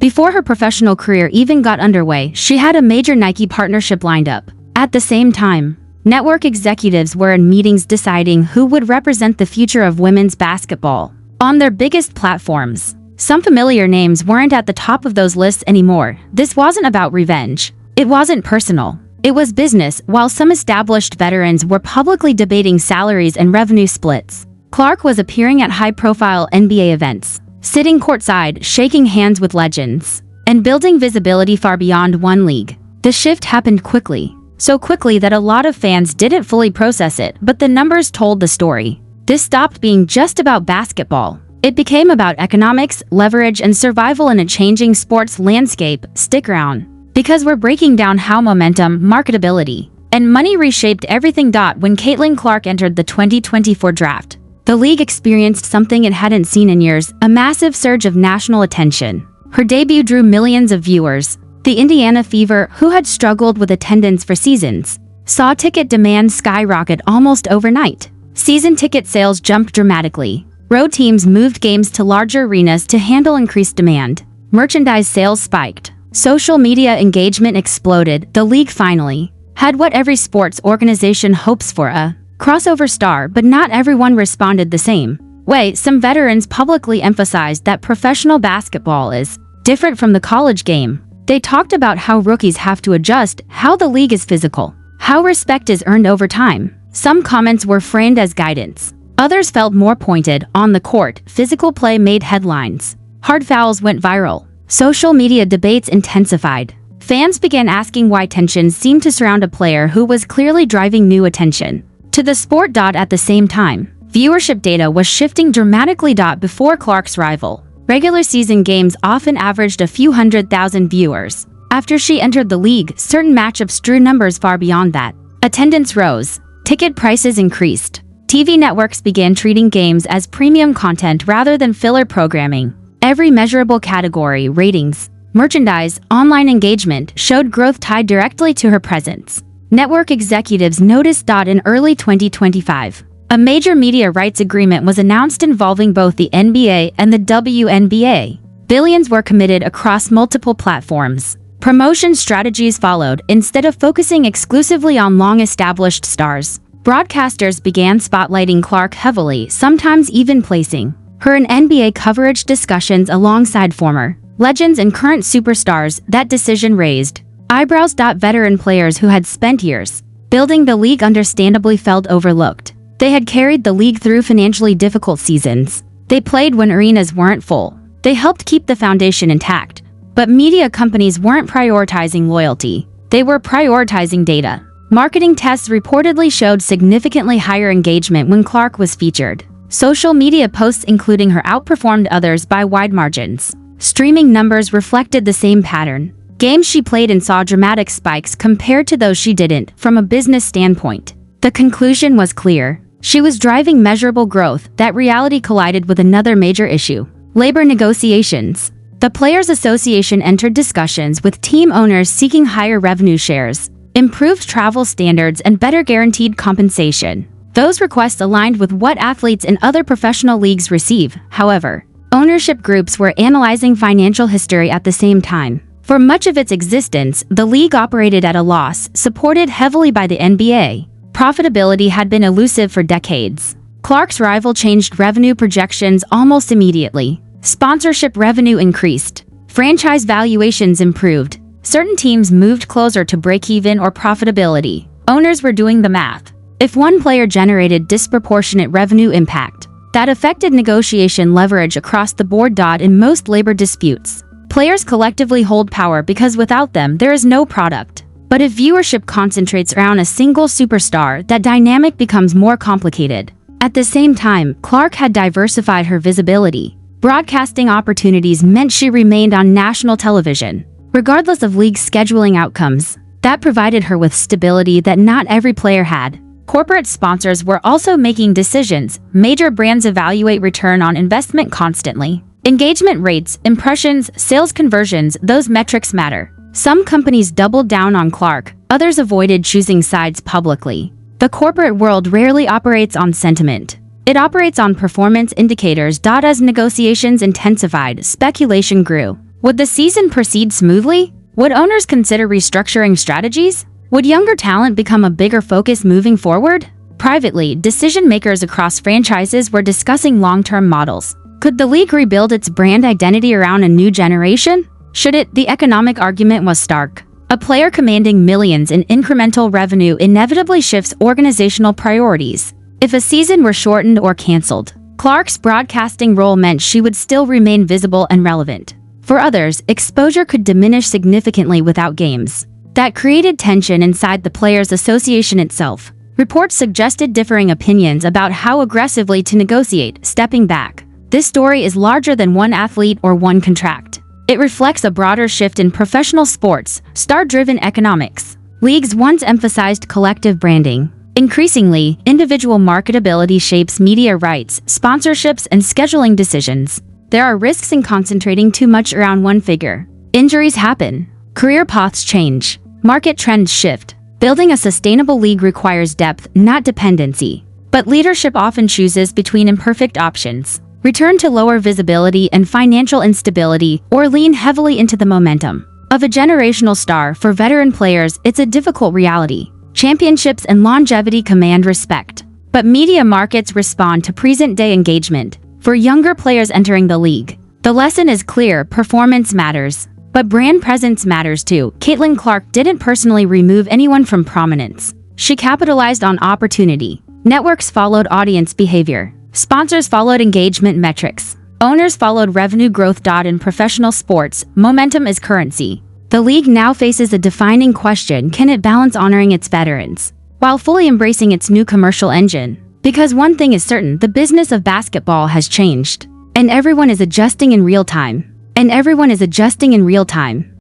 Before her professional career even got underway, she had a major Nike partnership lined up. At the same time, network executives were in meetings deciding who would represent the future of women's basketball. On their biggest platforms, some familiar names weren't at the top of those lists anymore. This wasn't about revenge. It wasn't personal. It was business. While some established veterans were publicly debating salaries and revenue splits, Clark was appearing at high-profile NBA events, sitting courtside, shaking hands with legends, and building visibility far beyond one league. The shift happened quickly, so quickly that a lot of fans didn't fully process it, but the numbers told the story. This stopped being just about basketball. It became about economics, leverage, and survival in a changing sports landscape. Stick around, because we're breaking down how momentum, marketability, and money reshaped everything. When Caitlin Clark entered the 2024 draft, the league experienced something it hadn't seen in years, a massive surge of national attention. Her debut drew millions of viewers. The Indiana Fever, who had struggled with attendance for seasons, saw ticket demand skyrocket almost overnight. Season ticket sales jumped dramatically. Road teams moved games to larger arenas to handle increased demand. Merchandise sales spiked. Social media engagement exploded. The league finally had what every sports organization hopes for, a crossover star, but not everyone responded the same way. Some veterans publicly emphasized that professional basketball is different from the college game. They talked about how rookies have to adjust, how the league is physical, how respect is earned over time. Some comments were framed as guidance. Others felt more pointed. On the court, physical play made headlines. Hard fouls went viral. Social media debates intensified. Fans began asking why tensions seemed to surround a player who was clearly driving new attention to the sport. At the same time, viewership data was shifting dramatically. Before Clark's rival, regular season games often averaged a few 100,000 viewers. After she entered the league, certain matchups drew numbers far beyond that. Attendance rose. Ticket prices increased. TV networks began treating games as premium content rather than filler programming. Every measurable category, ratings, merchandise, online engagement, showed growth tied directly to her presence. Network executives noticed. In early 2025, a major media rights agreement was announced involving both the NBA and the WNBA. Billions were committed across multiple platforms. Promotion strategies followed. Instead of focusing exclusively on long-established stars, broadcasters began spotlighting Clark heavily, sometimes even placing her in NBA coverage discussions alongside former legends and current superstars. That decision raised eyebrows. Veteran players who had spent years building the league understandably felt overlooked. They had carried the league through financially difficult seasons. They played when arenas weren't full. They helped keep the foundation intact. But media companies weren't prioritizing loyalty. They were prioritizing data. Marketing tests reportedly showed significantly higher engagement when Clark was featured. Social media posts including her outperformed others by wide margins. Streaming numbers reflected the same pattern. Games she played in saw dramatic spikes compared to those she didn't. From a business standpoint, the conclusion was clear. She was driving measurable growth. That reality collided with another major issue: labor negotiations. The Players Association entered discussions with team owners seeking higher revenue shares, improved travel standards, and better guaranteed compensation. Those requests aligned with what athletes in other professional leagues receive. However, ownership groups were analyzing financial history at the same time. For much of its existence, the league operated at a loss, supported heavily by the NBA. Profitability had been elusive for decades. Clark's rival changed revenue projections almost immediately. Sponsorship revenue increased. Franchise valuations improved. Certain teams moved closer to break-even or profitability. Owners were doing the math. If one player generated disproportionate revenue impact, that affected negotiation leverage across the board. In most labor disputes, players collectively hold power because without them, there is no product. But if viewership concentrates around a single superstar, that dynamic becomes more complicated. At the same time, Clark had diversified her visibility. Broadcasting opportunities meant she remained on national television, regardless of league scheduling outcomes. That provided her with stability that not every player had. Corporate sponsors were also making decisions. Major brands evaluate return on investment constantly. Engagement rates, impressions, sales conversions, those metrics matter. Some companies doubled down on Clark, others avoided choosing sides publicly. The corporate world rarely operates on sentiment. It operates on performance indicators. As negotiations intensified, speculation grew. Would the season proceed smoothly? Would owners consider restructuring strategies? Would younger talent become a bigger focus moving forward? Privately, decision-makers across franchises were discussing long-term models. Could the league rebuild its brand identity around a new generation? Should it? The economic argument was stark. A player commanding millions in incremental revenue inevitably shifts organizational priorities. If a season were shortened or canceled, Clark's broadcasting role meant she would still remain visible and relevant. For others, exposure could diminish significantly without games. That created tension inside the Players Association itself. Reports suggested differing opinions about how aggressively to negotiate. Stepping back, this story is larger than one athlete or one contract. It reflects a broader shift in professional sports, star-driven economics. Leagues once emphasized collective branding. Increasingly, individual marketability shapes media rights, sponsorships, and scheduling decisions. There are risks in concentrating too much around one figure. Injuries happen. Career paths change. Market trends shift. Building a sustainable league requires depth, not dependency. But leadership often chooses between imperfect options. Return to lower visibility and financial instability, or lean heavily into the momentum of a generational star. For veteran players, it's a difficult reality. Championships and longevity command respect. But media markets respond to present-day engagement. For younger players entering the league, the lesson is clear: performance matters. But brand presence matters too. Caitlin Clark didn't personally remove anyone from prominence. She capitalized on opportunity. Networks followed audience behavior. Sponsors followed engagement metrics. Owners followed revenue growth. In professional sports, momentum is currency. The league now faces a defining question: can it balance honoring its veterans while fully embracing its new commercial engine? Because one thing is certain, the business of basketball has changed. And everyone is adjusting in real time.